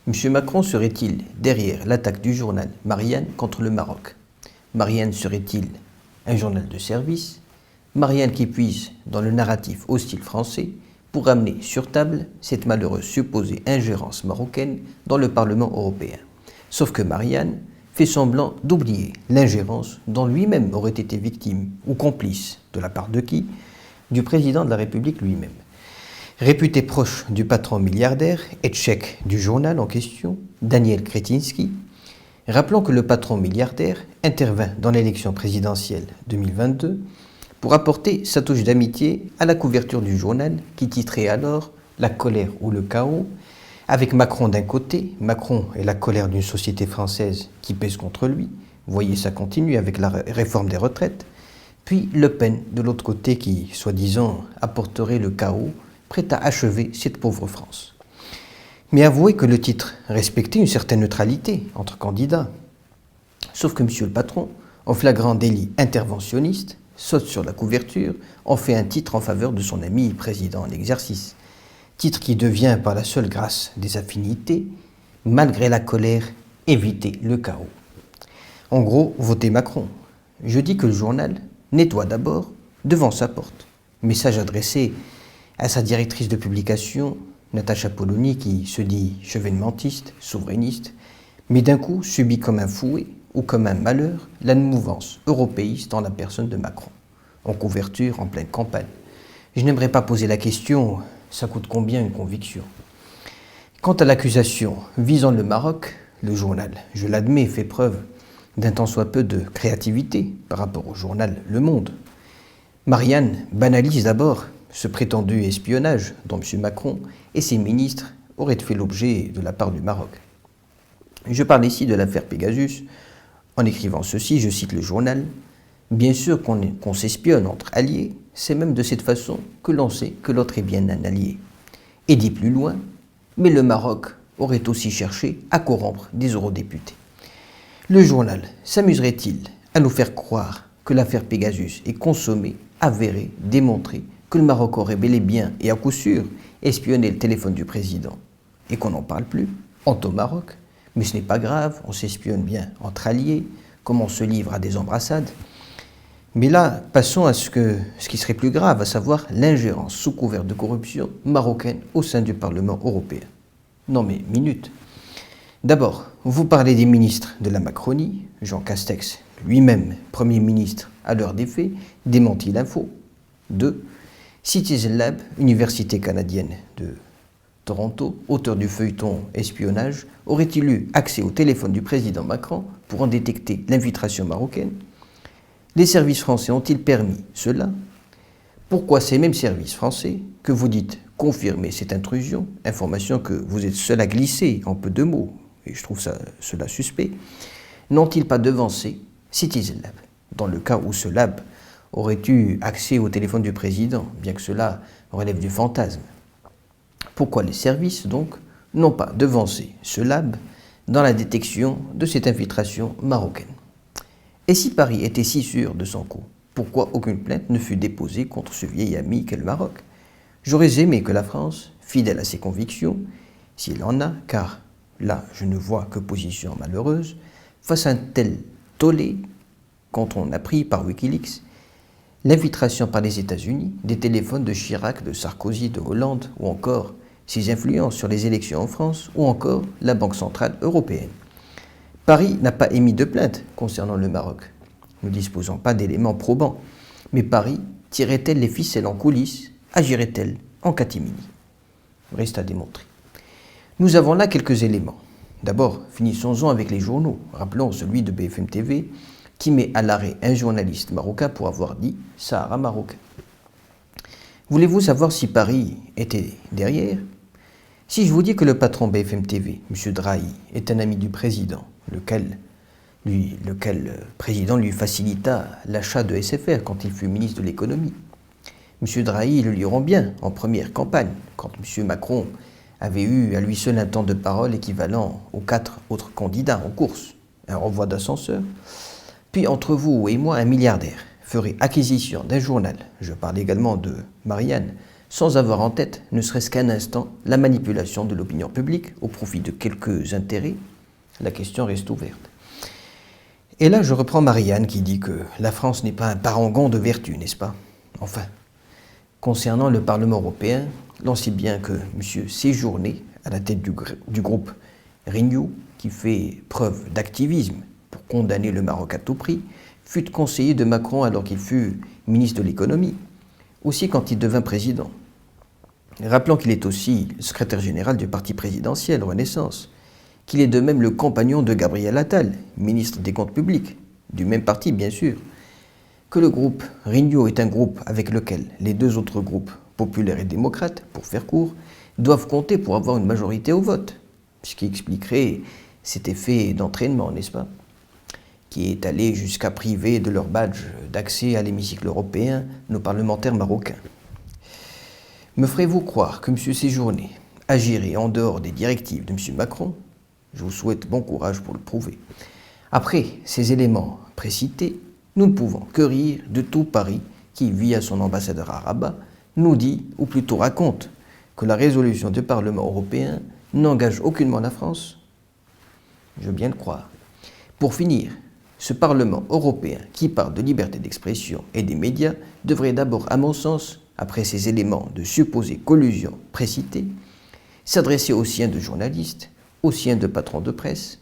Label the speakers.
Speaker 1: M. Macron serait-il derrière l'attaque du journal Marianne contre le Maroc? Marianne serait-il un journal de service? Marianne qui puise dans le narratif hostile français pour ramener sur table cette malheureuse supposée ingérence marocaine dans le Parlement européen. Sauf que Marianne fait semblant d'oublier l'ingérence dont lui-même aurait été victime ou complice, de la part de qui? Du président de la République lui-même. Réputé proche du patron milliardaire et tchèque du journal en question, Daniel Kretinsky, rappelons que le patron milliardaire intervint dans l'élection présidentielle 2022 pour apporter sa touche d'amitié à la couverture du journal qui titrait alors « La colère ou le chaos », avec Macron d'un côté, Macron et la colère d'une société française qui pèse contre lui, voyez ça continue avec la réforme des retraites, puis Le Pen de l'autre côté qui, soi-disant, apporterait le chaos, prêt à achever cette pauvre France. Mais avouez que le titre respectait une certaine neutralité entre candidats. Sauf que monsieur le patron, en flagrant délit interventionniste, saute sur la couverture, en fait un titre en faveur de son ami président en exercice. Titre qui devient, par la seule grâce des affinités, malgré la colère, éviter le chaos. En gros, votez Macron. Je dis que le journal nettoie d'abord devant sa porte. Message adressé à sa directrice de publication, Natacha Polony, qui se dit chevènementiste, souverainiste, mais d'un coup subit comme un fouet ou comme un malheur la mouvance européiste en la personne de Macron, en couverture, en pleine campagne. Je n'aimerais pas poser la question, ça coûte combien une conviction? Quant à l'accusation visant le Maroc, le journal, je l'admets, fait preuve d'un tant soit peu de créativité par rapport au journal Le Monde. Marianne banalise d'abord ce prétendu espionnage dont M. Macron et ses ministres auraient fait l'objet de la part du Maroc. Je parle ici de l'affaire Pegasus. En écrivant ceci, je cite le journal, « Bien sûr qu'on s'espionne entre alliés, c'est même de cette façon que l'on sait que l'autre est bien un allié. » Et dit plus loin, « Mais le Maroc aurait aussi cherché à corrompre des eurodéputés. » Le journal s'amuserait-il à nous faire croire que l'affaire Pegasus est consommée, avérée, démontrée, que le Maroc aurait bel et bien, et à coup sûr, espionné le téléphone du président, et qu'on n'en parle plus, honte au Maroc? Mais ce n'est pas grave, on s'espionne bien entre alliés, comme on se livre à des embrassades. Mais là, passons à ce qui serait plus grave, à savoir l'ingérence sous couvert de corruption marocaine au sein du Parlement européen. Non mais, minute. D'abord, vous parlez des ministres de la Macronie, Jean Castex, lui-même, Premier ministre à l'heure des faits, démentit l'info. 2. Citizen Lab, université canadienne de Toronto, auteur du feuilleton espionnage, aurait-il eu accès au téléphone du président Macron pour en détecter l'infiltration marocaine? Les services français ont-ils permis cela? Pourquoi ces mêmes services français, que vous dites confirmer cette intrusion, information que vous êtes seul à glisser en peu de mots, et je trouve cela suspect, n'ont-ils pas devancé Citizen Lab, dans le cas où ce lab aurait eu accès au téléphone du président, bien que cela relève du fantasme? Pourquoi les services, donc, n'ont pas devancé ce lab dans la détection de cette infiltration marocaine? Et si Paris était si sûr de son coup, pourquoi aucune plainte ne fut déposée contre ce vieil ami qu'est le Maroc? J'aurais aimé que la France, fidèle à ses convictions, s'il en a, car là je ne vois que position malheureuse, fasse un tel tollé quand on apprit par Wikileaks l'infiltration par les États-Unis des téléphones de Chirac, de Sarkozy, de Hollande, ou encore ses influences sur les élections en France, ou encore la Banque centrale européenne. Paris n'a pas émis de plainte concernant le Maroc, ne disposant pas d'éléments probants, mais Paris tirait-elle les ficelles en coulisses, agirait-elle en catimini? Reste à démontrer. Nous avons là quelques éléments. D'abord, finissons-en avec les journaux. Rappelons celui de BFM TV, qui met à l'arrêt un journaliste marocain pour avoir dit « Sahara marocain ». Voulez-vous savoir si Paris était derrière? Si je vous dis que le patron BFM TV, M. Drahi, est un ami du président, lequel président lui facilita l'achat de SFR quand il fut ministre de l'économie. M. Drahi le liront bien en première campagne, quand M. Macron avait eu à lui seul un temps de parole équivalent aux 4 autres candidats en course, un renvoi d'ascenseur. Puis entre vous et moi, un milliardaire ferait acquisition d'un journal, je parle également de Marianne, sans avoir en tête, ne serait-ce qu'un instant, la manipulation de l'opinion publique au profit de quelques intérêts. La question reste ouverte. Et là, je reprends Marianne qui dit que la France n'est pas un parangon de vertu, n'est-ce pas? Enfin, concernant le Parlement européen, l'on sait bien que M. Séjourné, à la tête du groupe Renew, qui fait preuve d'activisme pour condamner le Maroc à tout prix, fut conseiller de Macron alors qu'il fut ministre de l'économie, aussi quand il devint président. Rappelons qu'il est aussi le secrétaire général du parti présidentiel Renaissance, qu'il est de même le compagnon de Gabriel Attal, ministre des Comptes publics, du même parti bien sûr, que le groupe Renew est un groupe avec lequel les deux autres groupes, populaires et démocrates, pour faire court, doivent compter pour avoir une majorité au vote, ce qui expliquerait cet effet d'entraînement, n'est-ce pas, qui est allé jusqu'à priver de leur badge d'accès à l'hémicycle européen nos parlementaires marocains. Me ferez-vous croire que M. Séjourné agirait en dehors des directives de M. Macron? Je vous souhaite bon courage pour le prouver. Après ces éléments précités, nous ne pouvons que rire de tout Paris qui, via son ambassadeur à Rabat, nous dit, ou plutôt raconte, que la résolution du Parlement européen n'engage aucunement la France. Je veux bien le croire. Pour finir, ce Parlement européen qui parle de liberté d'expression et des médias devrait d'abord, à mon sens, après ces éléments de supposée collusion précités, s'adresser aux siens de journalistes, aux siens de patrons de presse,